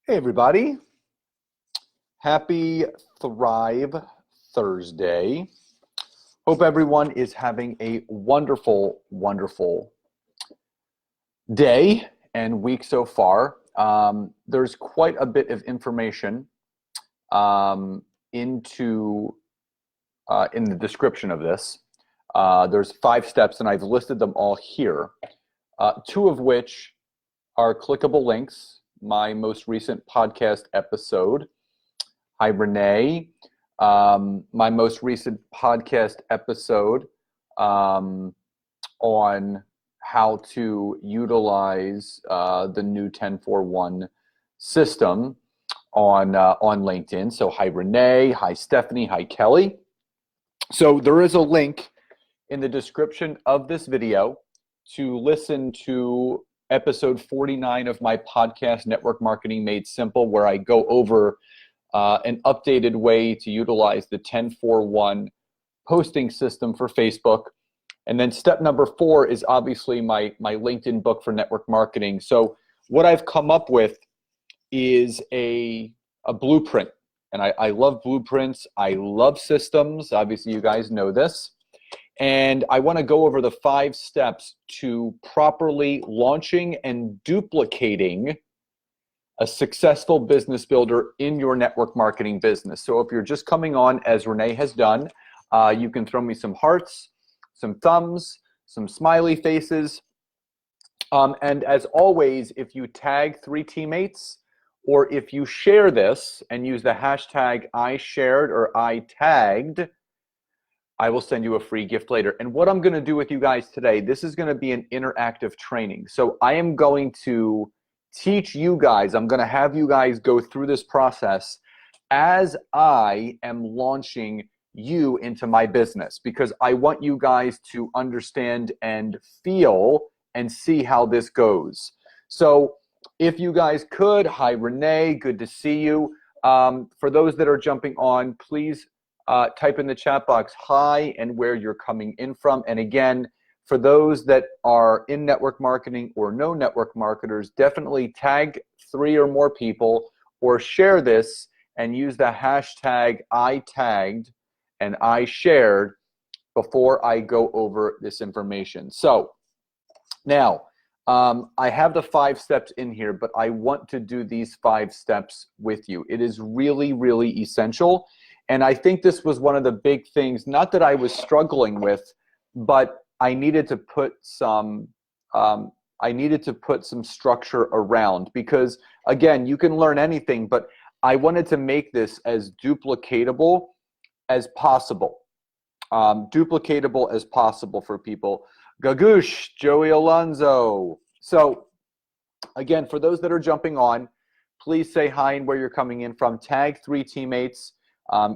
Hey everybody, happy Thrive Thursday. Hope everyone is having a wonderful, wonderful day and week so far. There's quite a bit of information into in the description of this. There's 5 steps and I've listed them all here, 2 of which are clickable links. My most recent podcast episode. Hi, Renee. My most recent podcast episode on how to utilize the new 10-4-1 system on LinkedIn. So hi, Renee. Hi, Stephanie. Hi, Kelly. So there is a link in the description of this video to listen to episode 49 of my podcast, Network Marketing Made Simple, where I go over an updated way to utilize the 10-4-1 posting system for Facebook. And then step number 4 is obviously my LinkedIn book for network marketing. So what I've come up with is a blueprint. And I love blueprints. I love systems. Obviously, you guys know this. And I want to go over the 5 steps to properly launching and duplicating a successful business builder in your network marketing business. So if you're just coming on, as Renee has done, you can throw me some hearts, some thumbs, some smiley faces. And as always, if you tag 3 teammates, or if you share this and use the hashtag #IShared or #ITagged, I will send you a free gift later. And what I'm going to do with you guys today, this is going to be an interactive training. So I am going to teach you guys, I'm going to have you guys go through this process as I am launching you into my business, because I want you guys to understand and feel and see how this goes. So if you guys could, hi Renee, good to see you. For those that are jumping on, please type in the chat box hi and where you're coming in from. And again, for those that are in network marketing or no network marketers, definitely tag 3 or more people or share this and use the hashtag #ITagged and #IShared before I go over this information. So now, I have the 5 steps in here, but I want to do these 5 steps with you. It is really, really essential. And I think this was one of the big things, not that I was struggling with, but I needed to put some structure around, because again, you can learn anything, but I wanted to make this as duplicatable as possible. Duplicatable as possible for people. Gagush, Joey Alonzo. So again, for those that are jumping on, please say hi and where you're coming in from. Tag 3 teammates.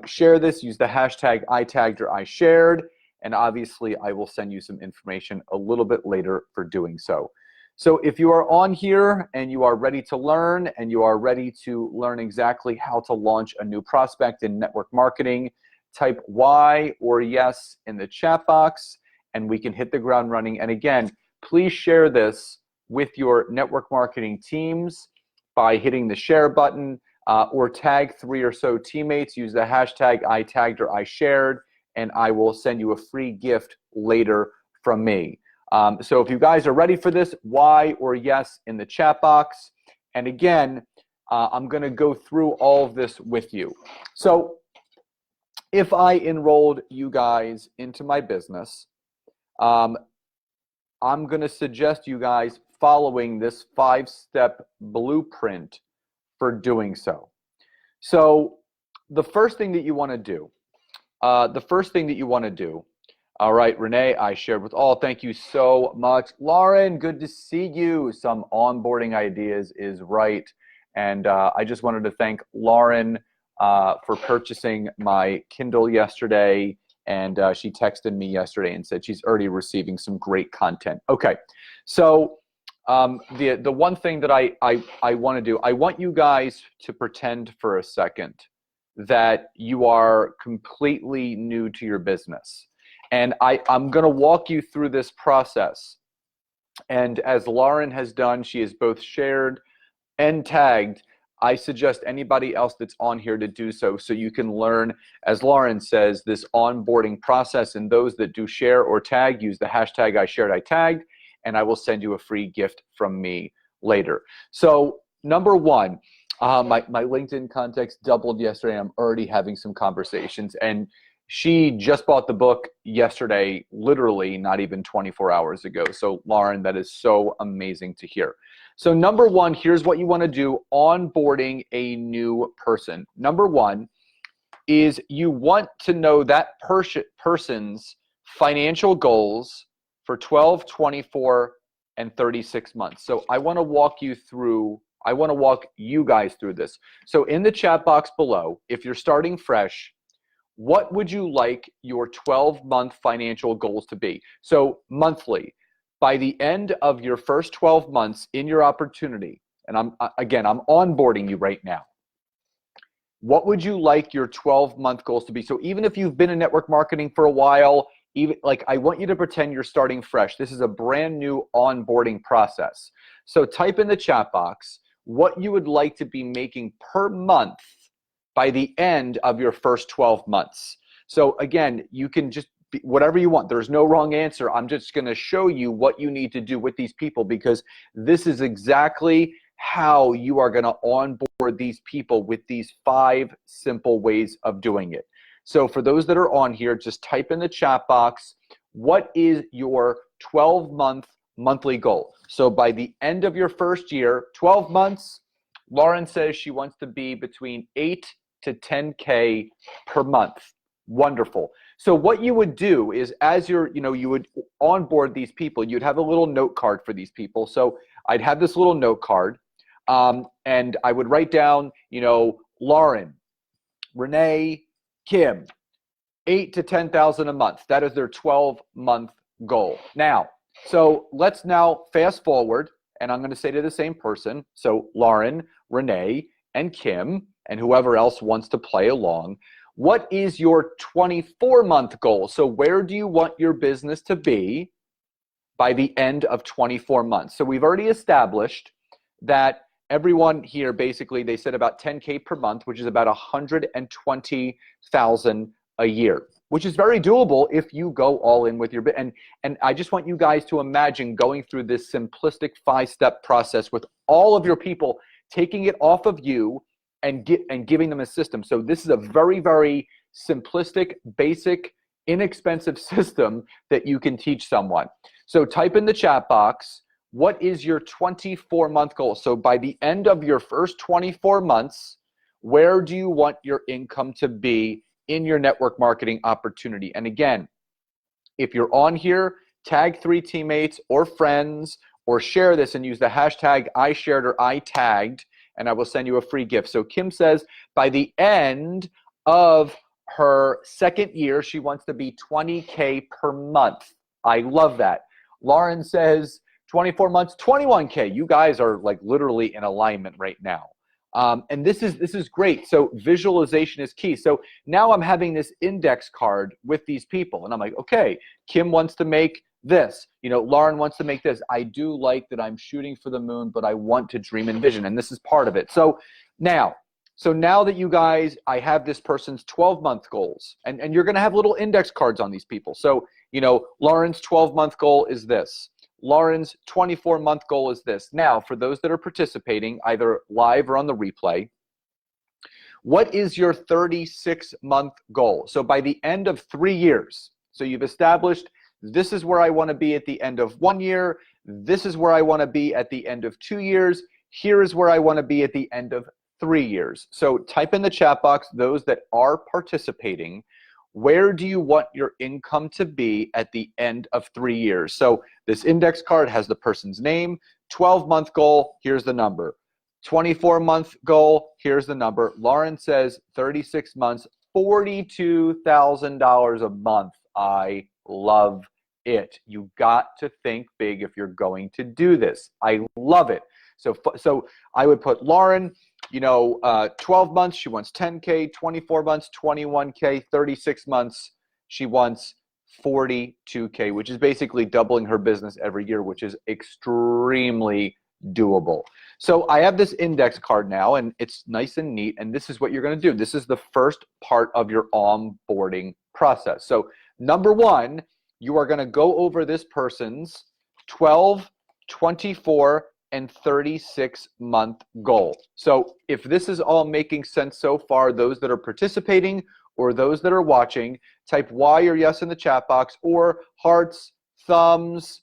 Share this, use the hashtag #ITagged or #IShared, and obviously I will send you some information a little bit later for doing so. So if you are on here and you are ready to learn and you are ready to learn exactly how to launch a new prospect in network marketing, type Y or yes in the chat box and we can hit the ground running. And again, please share this with your network marketing teams by hitting the share button. Or tag 3 or so teammates, use the hashtag #ITagged or #IShared, and I will send you a free gift later from me. So if you guys are ready for this, Y or yes in the chat box. And again, I'm going to go through all of this with you. So if I enrolled you guys into my business, I'm going to suggest you guys following this 5-step blueprint for doing so. So the first thing that you want to do, all right, Renee, I shared with all. Thank you so much. Lauren, good to see you. Some onboarding ideas is right. And I just wanted to thank Lauren for purchasing my Kindle yesterday. And she texted me yesterday and said she's already receiving some great content. Okay, so the one thing that I want to do, I want you guys to pretend for a second that you are completely new to your business. And I'm going to walk you through this process. And as Lauren has done, she has both shared and tagged. I suggest anybody else that's on here to do so you can learn, as Lauren says, this onboarding process. And those that do share or tag, use the hashtag I shared, I tagged, and I will send you a free gift from me later. So number one, my LinkedIn contacts doubled yesterday. I'm already having some conversations, and she just bought the book yesterday, literally not even 24 hours ago. So Lauren, that is so amazing to hear. So number one, here's what you want to do onboarding a new person. Number one is you want to know that person's financial goals for 12, 24, and 36 months. So I want to walk you guys through this. So in the chat box below, if you're starting fresh, what would you like your 12-month financial goals to be? So monthly, by the end of your first 12 months in your opportunity, and I'm onboarding you right now, what would you like your 12-month goals to be? So even if you've been in network marketing for a while, even like I want you to pretend you're starting fresh. This is a brand new onboarding process. So type in the chat box what you would like to be making per month by the end of your first 12 months. So again, you can just be whatever you want. There's no wrong answer. I'm just going to show you what you need to do with these people, because this is exactly how you are going to onboard these people with these 5 simple ways of doing it. So for those that are on here, just type in the chat box, what is your 12-month monthly goal? So by the end of your first year, 12 months, Lauren says she wants to be between 8 to 10K per month. Wonderful. So what you would do is, as you would onboard these people, you'd have a little note card for these people. So I'd have this little note card, and I would write down, Lauren, Renee, Kim, 8 to 10,000 a month. That is their 12-month goal. Now, so let's now fast forward, and I'm going to say to the same person, so Lauren, Renee, and Kim, and whoever else wants to play along, what is your 24-month goal? So where do you want your business to be by the end of 24 months? So we've already established that everyone here, basically, they said about 10K per month, which is about 120,000 a year, which is very doable if you go all in with your and I just want you guys to imagine going through this simplistic 5-step process with all of your people, taking it off of you and giving them a system. So this is a very, very simplistic, basic, inexpensive system that you can teach someone. So type in the chat box, what is your 24-month goal? So by the end of your first 24 months, where do you want your income to be in your network marketing opportunity? And again, if you're on here, tag 3 teammates or friends, or share this and use the hashtag I shared or I tagged, and I will send you a free gift. So Kim says by the end of her second year, she wants to be 20K per month. I love that. Lauren says 24 months, 21K. You guys are like literally in alignment right now. And this is great. So visualization is key. So now I'm having this index card with these people, and I'm like, okay, Kim wants to make this, Lauren wants to make this. I do like that I'm shooting for the moon, but I want to dream and vision, and this is part of it. So now that you guys, I have this person's 12-month goals, and you're going to have little index cards on these people. So, Lauren's 12-month goal is this. Lauren's 24-month goal is this. Now, for those that are participating, either live or on the replay, what is your 36-month goal? So by the end of 3 years, so you've established this is where I want to be at the end of 1 year. This is where I want to be at the end of 2 years. Here is where I want to be at the end of 3 years. So type in the chat box, those that are participating, where do you want your income to be at the end of 3 years? So this index card has the person's name, 12-month goal, here's the number. 24-month goal, here's the number. Lauren says 36 months, $42,000 a month. I love it. You got to think big if you're going to do this. I love it. So I would put Lauren, 12 months, she wants 10K, 24 months, 21K, 36 months, she wants 42K, which is basically doubling her business every year, which is extremely doable. So I have this index card now, and it's nice and neat, and this is what you're going to do. This is the first part of your onboarding process. So number one, you are going to go over this person's 12, 24, and 36-month goal. So if this is all making sense so far, those that are participating or those that are watching, type Y or yes in the chat box, or hearts, thumbs,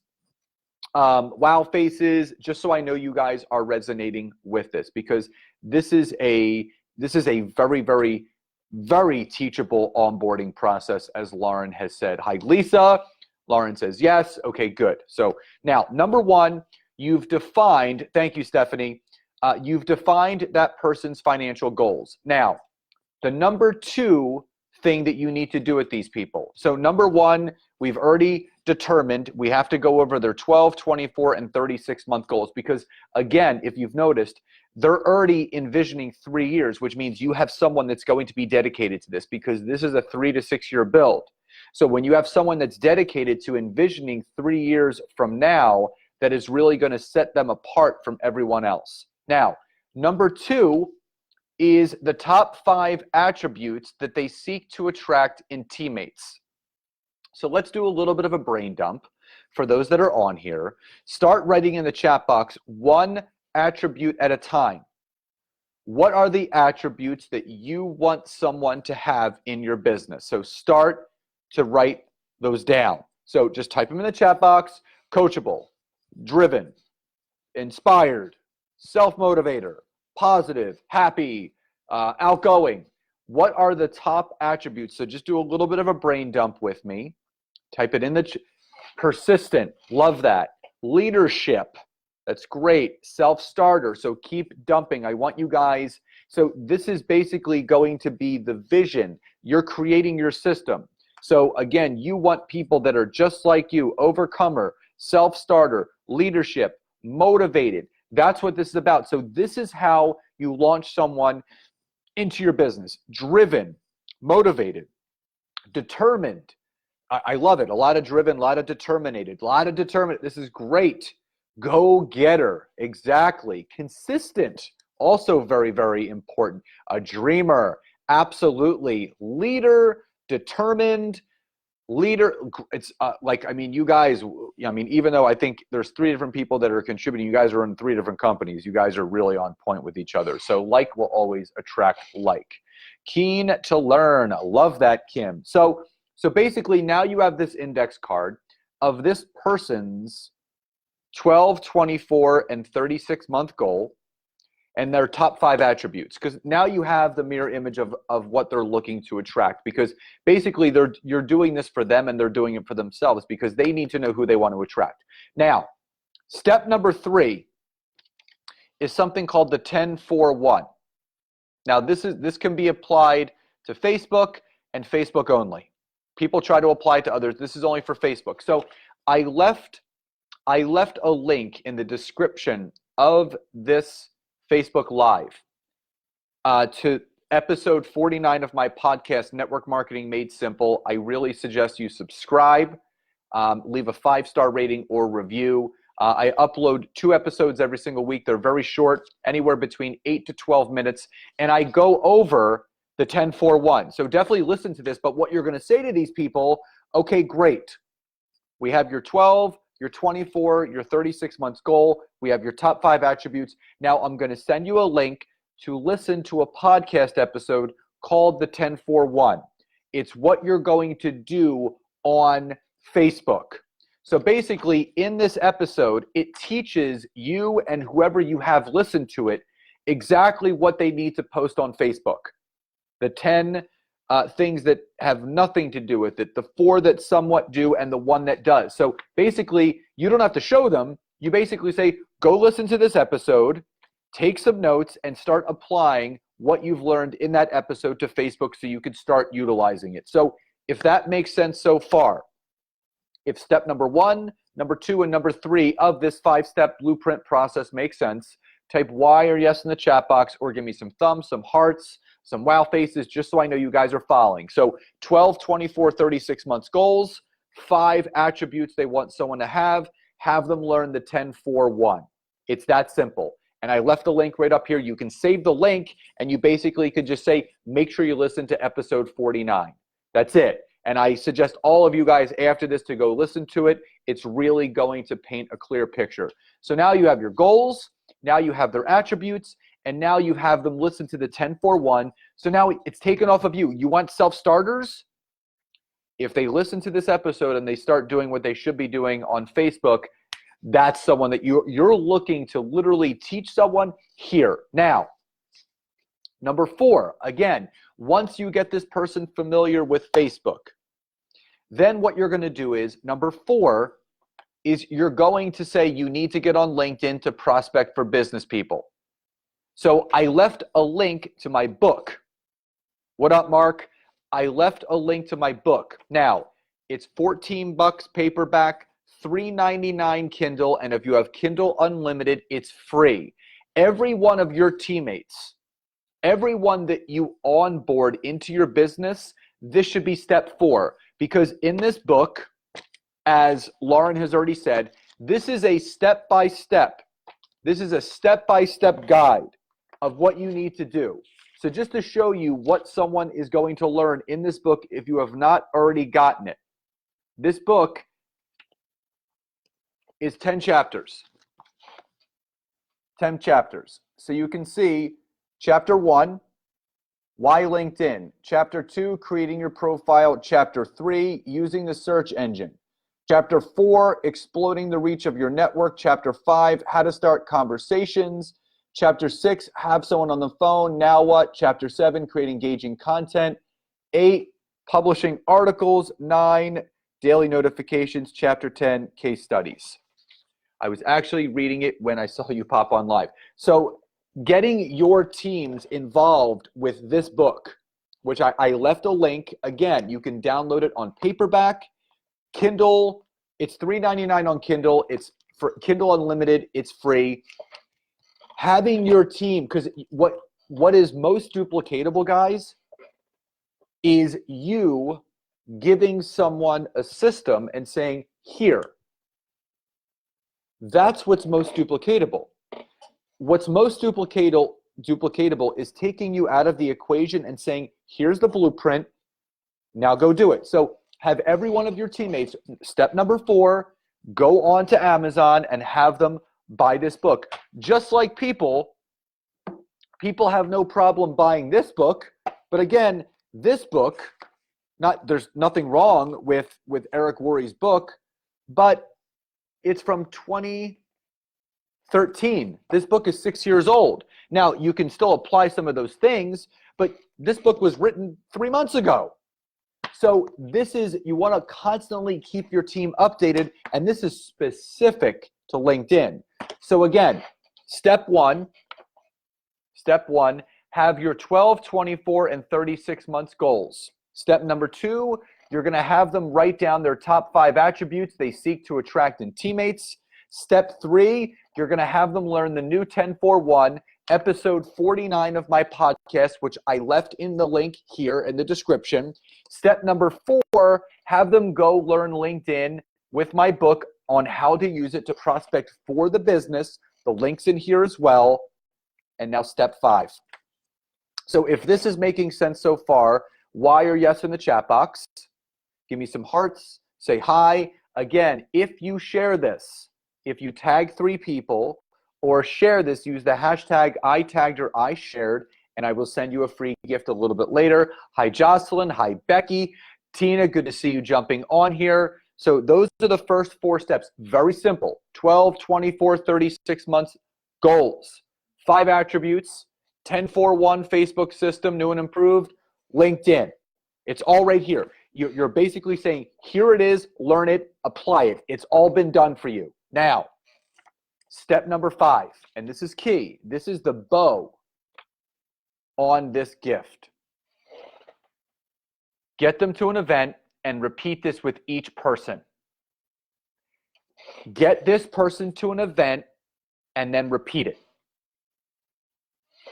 wow faces, just so I know you guys are resonating with this, because this is a very, very, very teachable onboarding process, as Lauren has said. Hi, Lisa. Lauren says yes. Okay, good. So now, number one, you've defined, thank you, Stephanie, you've defined that person's financial goals. Now, the number two thing that you need to do with these people. So number one, we've already determined we have to go over their 12, 24, and 36-month goals, because again, if you've noticed, they're already envisioning 3 years, which means you have someone that's going to be dedicated to this, because this is a 3 to 6 year build. So when you have someone that's dedicated to envisioning 3 years from now, that is really going to set them apart from everyone else. Now, number two is the top 5 attributes that they seek to attract in teammates. So let's do a little bit of a brain dump for those that are on here. Start writing in the chat box one attribute at a time. What are the attributes that you want someone to have in your business? So start to write those down. So just type them in the chat box. Coachable, driven, inspired, self-motivator, positive, happy, outgoing. What are the top attributes? So just do a little bit of a brain dump with me. Type it in the persistent, love that. Leadership, that's great. Self-starter, so keep dumping. I want you guys, so this is basically going to be the vision. You're creating your system. So again, you want people that are just like you, overcomer, self-starter, leadership, motivated. That's what this is about. So this is how you launch someone into your business. Driven, motivated, determined. I love it. A lot of driven, a lot of determined, a lot of determined. This is great. Go-getter, exactly. Consistent, also very, very important. A dreamer, absolutely. Leader, determined, leader. It's you guys, even though I think there's 3 different people that are contributing, you guys are in 3 different companies. You guys are really on point with each other. So like will always attract like. Keen to learn. Love that, Kim. So basically now you have this index card of this person's 12, 24, and 36-month goal and their top 5 attributes, because now you have the mirror image of what they're looking to attract, because basically you're doing this for them and they're doing it for themselves, because they need to know who they want to attract. Now, step number 3 is something called the 10-4-1. Now this can be applied to Facebook and Facebook only. People try to apply it to others. This is only for Facebook. So I left a link in the description of this Facebook Live to episode 49 of my podcast, Network Marketing Made Simple. I really suggest you subscribe, leave a 5-star rating or review. I upload 2 episodes every single week. They're very short, anywhere between 8 to 12 minutes, and I go over the 10-4-1. So definitely listen to this, but what you're going to say to these people, okay, great. We have your 12, your 24, your 36 months goal. We have your top 5 attributes. Now I'm going to send you a link to listen to a podcast episode called the 10-4-1. It's what you're going to do on Facebook. So basically in this episode, it teaches you and whoever you have listened to it exactly what they need to post on Facebook. The 10 things that have nothing to do with it, the 4 that somewhat do, and the 1 that does. So basically, you don't have to show them. You basically say, go listen to this episode, take some notes, and start applying what you've learned in that episode to Facebook so you can start utilizing it. So if that makes sense so far, if step number 1, number 2, and number 3 of this 5-step blueprint process makes sense, type Y or yes in the chat box, or give me some thumbs, some hearts, some wow faces, just so I know you guys are following. So 12, 24, 36 months goals, 5 attributes they want someone to have them learn the 10-4-1. It's that simple. And I left the link right up here. You can save the link, and you basically could just say, make sure you listen to episode 49. That's it. And I suggest all of you guys after this to go listen to it. It's really going to paint a clear picture. So now you have your goals, now you have their attributes, and now you have them listen to the 10-4-1. So now it's taken off of you. You want self-starters? If they listen to this episode and they start doing what they should be doing on Facebook, that's someone that you're looking to literally teach someone here. Now, number 4, again, once you get this person familiar with Facebook, then what you're going to do is, number 4, is you're going to say you need to get on LinkedIn to prospect for business people. So I left a link to my book. What up, Mark? I left a link to my book. Now, it's $14 paperback, $3.99 Kindle, and if you have Kindle Unlimited, it's free. Every one of your teammates, everyone that you onboard into your business, this should be step 4. Because in this book, as Lauren has already said, this is a step-by-step. This is a step-by-step guide of what you need to do. So just to show you what someone is going to learn in this book, if you have not already gotten it, this book is 10 chapters. 10 chapters. So you can see chapter 1, why LinkedIn? Chapter 2, creating your profile. Chapter 3, using the search engine. Chapter 4, exploding the reach of your network. Chapter 5, how to start conversations. Chapter 6, have someone on the phone. Now what? Chapter 7, create engaging content. 8, publishing articles. 9, daily notifications. Chapter 10, case studies. I was actually reading it when I saw you pop on live. So getting your teams involved with this book, which I left a link. Again, you can download it on paperback, Kindle. It's $3.99 on Kindle. It's for Kindle Unlimited. It's free. Having your team, because what is most duplicatable, guys, is you giving someone a system and saying, here. That's what's most duplicatable. What's most duplicatable is taking you out of the equation and saying, here's the blueprint, now go do it. So have every one of your teammates, step number 4, go on to Amazon and have them buy this book. Just like people have no problem buying this book, but again, this book, there's nothing wrong with Eric Worre's book, but it's from 2013. This book is 6 years old. Now, you can still apply some of those things, but this book was written 3 months ago. So you want to constantly keep your team updated, and this is specific to LinkedIn. So again, step one, have your 12, 24, and 36 months goals. Step number 2, you're going to have them write down their top 5 attributes they seek to attract in teammates. Step 3, you're going to have them learn the new 10-4-1, episode 49 of my podcast, which I left in the link here in the description. Step number 4, have them go learn LinkedIn with my book on how to use it to prospect for the business. The link's in here as well. And now step 5. So if this is making sense so far, Y or yes in the chat box. Give me some hearts. Say hi. Again, if you share this, if you tag 3 people or share this, use the hashtag I tagged or I shared, and I will send you a free gift a little bit later. Hi, Jocelyn. Hi, Becky. Tina, good to see you jumping on here. So those are the first 4 steps. Very simple. 12, 24, 36 months goals. 5 attributes. 10-4-1 Facebook system, new and improved. LinkedIn. It's all right here. You're basically saying, here it is, learn it, apply it. It's all been done for you. Now, step number 5, and this is key. This is the bow on this gift. Get them to an event and repeat this with each person. Get this person to an event and then repeat it.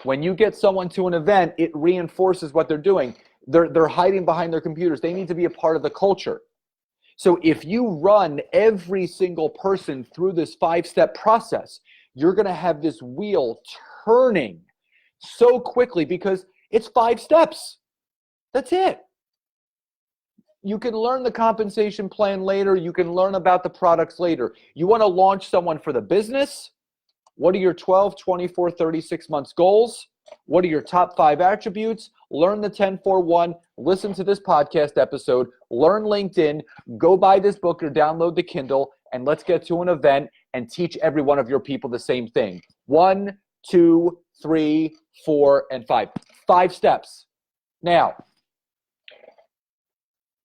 When you get someone to an event, it reinforces what they're doing. They're hiding behind their computers. They need to be a part of the culture. So if you run every single person through this 5-step process, you're going to have this wheel turning so quickly because it's 5 steps. That's it. You can learn the compensation plan later. You can learn about the products later. You want to launch someone for the business? What are your 12, 24, 36 months goals? What are your top 5 attributes? Learn the 10-4-1. Listen to this podcast episode. Learn LinkedIn. Go buy this book or download the Kindle, and let's get to an event and teach every one of your people the same thing. 1, 2, 3, 4, and 5. 5 steps. Now,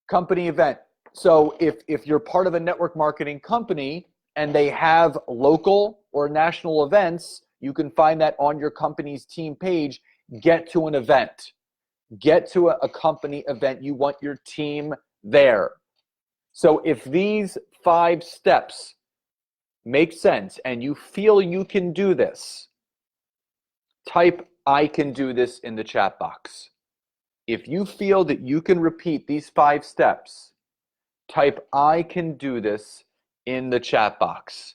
company event. So if you're part of a network marketing company and they have local or national events, you can find that on your company's team page. Get to an event. Get to a company event. You want your team there. So if these 5 steps make sense and you feel you can do this, type "I can do this" in the chat box. If you feel that you can repeat these 5 steps, type "I can do this" in the chat box.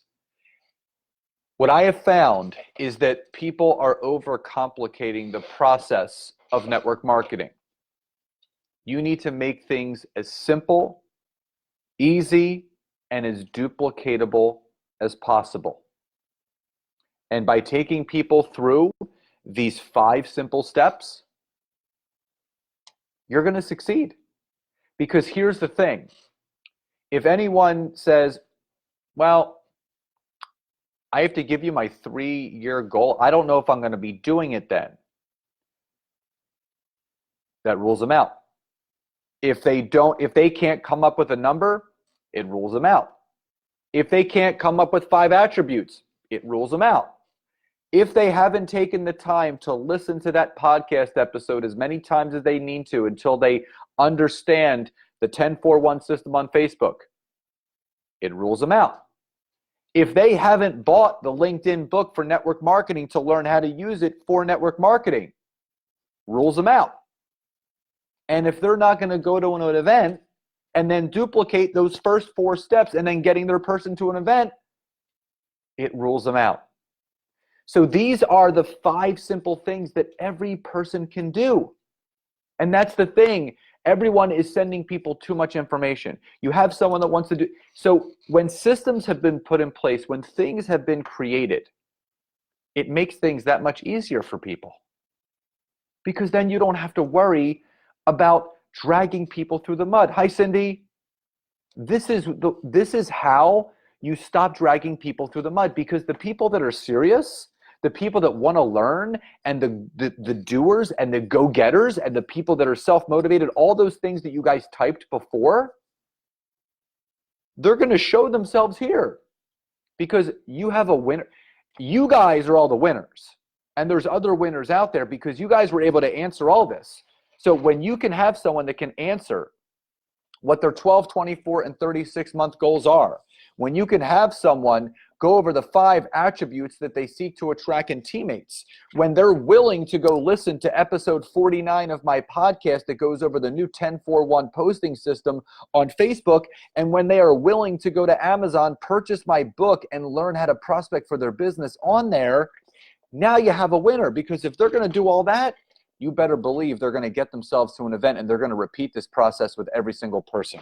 What I have found is that people are overcomplicating the process of network marketing. You need to make things as simple, easy, and as duplicatable as possible. And by taking people through these 5 simple steps, you're going to succeed. Because here's the thing. If anyone says, well, I have to give you my 3-year goal, I don't know if I'm going to be doing it then, that rules them out. If they can't come up with a number, it rules them out. If they can't come up with 5 attributes, it rules them out. If they haven't taken the time to listen to that podcast episode as many times as they need to until they understand the 10-4-1 system on Facebook, it rules them out. If they haven't bought the LinkedIn book for network marketing to learn how to use it for network marketing, rules them out. And if they're not going to go to an event and then duplicate those first 4 steps and then getting their person to an event, it rules them out. So these are the 5 simple things that every person can do. And that's the thing. Everyone is sending people too much information. You have someone that wants to do. So when systems have been put in place, when things have been created, it makes things that much easier for people. Because then you don't have to worry about dragging people through the mud. Hi, Cindy. This is how you stop dragging people through the mud, because the people that are serious, the people that want to learn, and the doers and the go-getters and the people that are self-motivated, all those things that you guys typed before, they're going to show themselves here because you have a winner. You guys are all the winners, and there's other winners out there because you guys were able to answer all this. So when you can have someone that can answer what their 12, 24, and 36-month goals are, when you can have someone go over the 5 attributes that they seek to attract in teammates, when they're willing to go listen to episode 49 of my podcast that goes over the new 10-4-1 posting system on Facebook, and when they are willing to go to Amazon, purchase my book, and learn how to prospect for their business on there, now you have a winner. Because if they're going to do all that, you better believe they're going to get themselves to an event and they're going to repeat this process with every single person.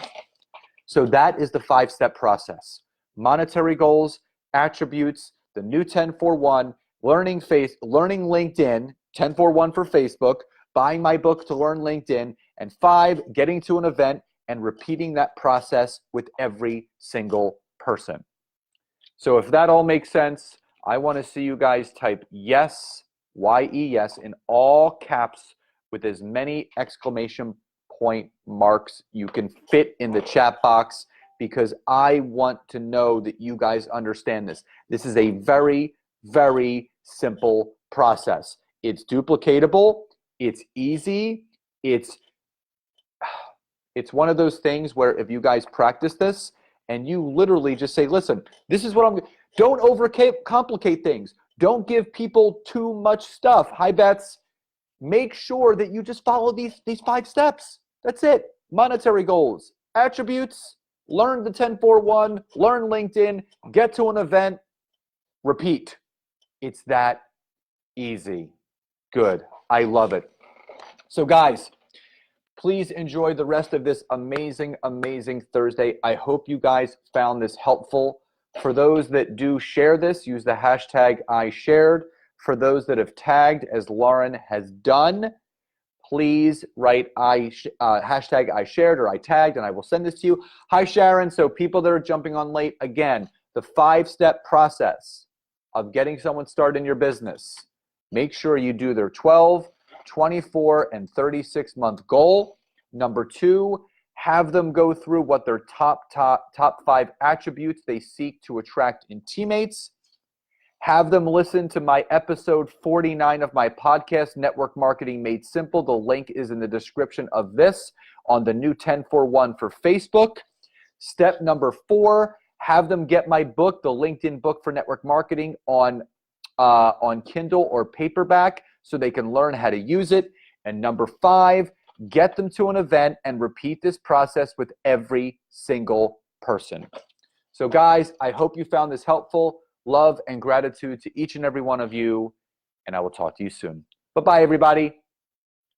So that is the 5-step process. Monetary goals, attributes, the new 10-4-1, learning LinkedIn, 10-4-1 for Facebook, buying my book to learn LinkedIn, and 5, getting to an event and repeating that process with every single person. So if that all makes sense, I want to see you guys type yes, Y-E-S, in all caps with as many exclamation point marks you can fit in the chat box, because I want to know that you guys understand this. This is a very, very simple process. It's duplicatable. It's easy. It's one of those things where if you guys practice this and you literally just say, listen, this is what I'm, don't overcomplicate things. Don't give people too much stuff. Hi, Bets. Make sure that you just follow these 5 steps. That's it. Monetary goals, attributes, learn the 10-4-1, learn LinkedIn, get to an event, repeat. It's that easy. Good. I love it. So guys, please enjoy the rest of this amazing, amazing Thursday. I hope you guys found this helpful. For those that do share this, use the hashtag #IShared. For those that have tagged, as Lauren has done, please write hashtag #IShared or #ITagged, and I will send this to you. Hi, Sharon. So people that are jumping on late, again, the 5-step process of getting someone started in your business. Make sure you do their 12, 24, and 36-month goal. Number 2, have them go through what their top 5 attributes they seek to attract in teammates. Have them listen to my episode 49 of my podcast, Network Marketing Made Simple. The link is in the description of this on the new 1041 for Facebook. Step number 4, have them get my book, the LinkedIn book for network marketing, on Kindle or paperback so they can learn how to use it. And number 5, get them to an event and repeat this process with every single person. So guys, I hope you found this helpful. Love and gratitude to each and every one of you, and I will talk to you soon. Bye-bye, everybody.